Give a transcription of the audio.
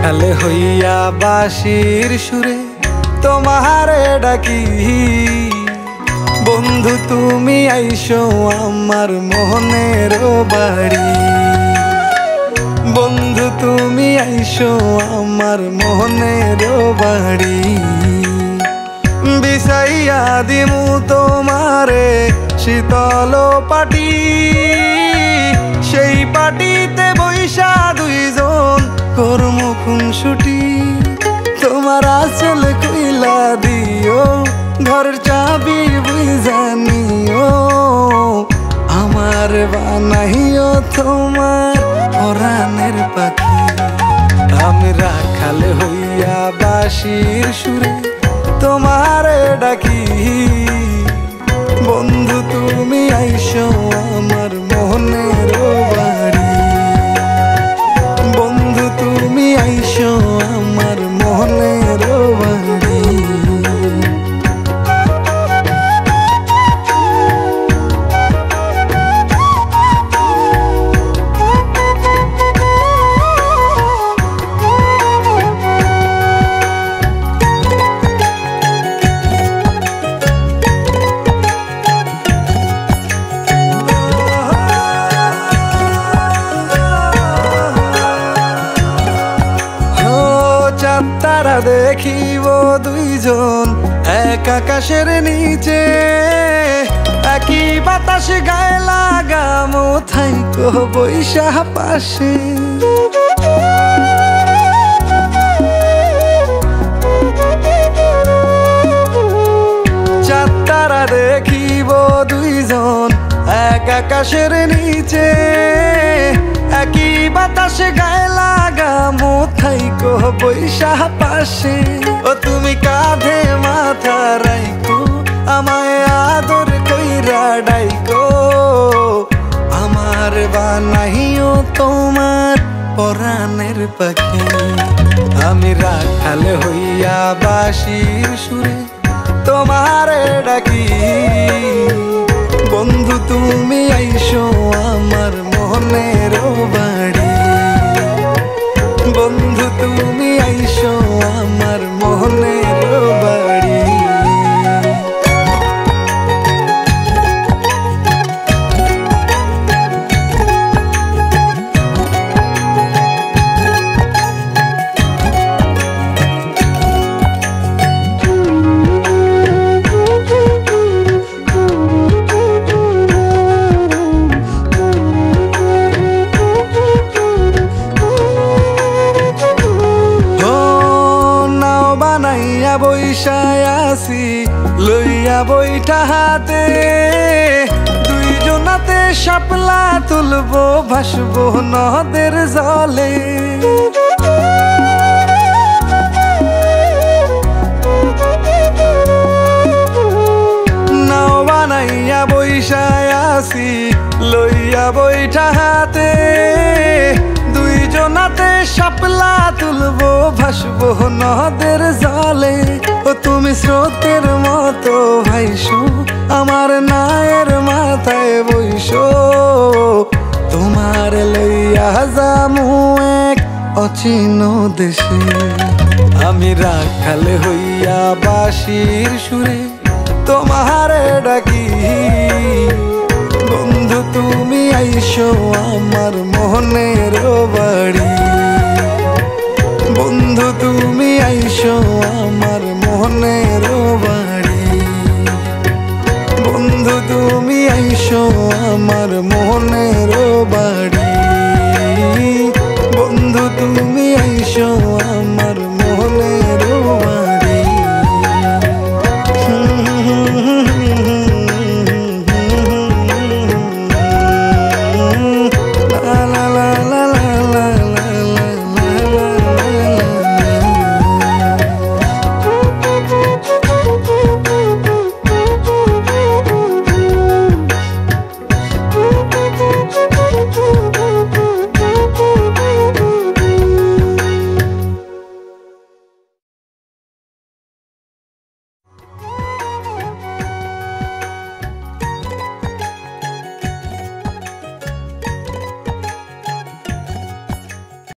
রাখাল হইয়া বাঁশির সুরে তোমারে ডাকি। বন্ধু তুমি আইসো আমার মনের বাড়ি, বন্ধু তুমি আইসো আমার মনের বাড়ি। বিছাইয়া দিমু তোমারে শীতল পাটি, সেই পাটিতে বৈশা দুইজন করমু খুনসুটি। তোমার আঁচল কইলা দিও, ঘরের চাবি বুইঝা নিও, আমার বানাইও তোমার পরাণের পাখি। আমি রাখাল হইয়া বাঁশির সুরে তোমারে ডাকি। বন্ধু তুমি আইসো আমার মনের বাড়ি, বন্ধু তুমি আইসো আমার মনের বাড়ি। তারা দেখিব দুইজন এক আকাশের নিচে, একই বাতাস গায়ে লাগামো থাইকো বৈশা পাশে। চাঁদ তারা দেখিব দুইজন এক আকাশের নিচে, একই বাতাস গায়ে লাগামো থাইকো বৈশা পাশে। ও তুমি কাঁধে মাথা রাইকো, আমায় আদর কইরা ডাইকো, আমার বানাইও তোমার পরাণের পাখি। আমি রাখাল হইয়া বাঁশির সুরে তোমারে ডাকি। বন্ধু তুমি আইসো আমার মনের বাড়ি, বন্ধু তুমি আইসো আমার মনের বাড়ি। বৈশায় আসি লইয়া বইটা হাতে, দুইজনাতে শাপলা তুলবো ভাসবো নদের জলে। নাও বানাইয়া বৈশায় আসি লইয়া বইটা হাতে, দুইজনাতে শাপলা তুলবো ভাসবো নদের জলে। ও তুমি স্রোতের মতো ভাইসো আমার নায়ের মাথায় বইসো, তোমার লইয়া যামু এক অচিন দেশে। আমি রাখাল হইয়া বাঁশির সুরে তোমারে ডাকি। বন্ধু তুমি আইসো আমার মনের বাড়ি।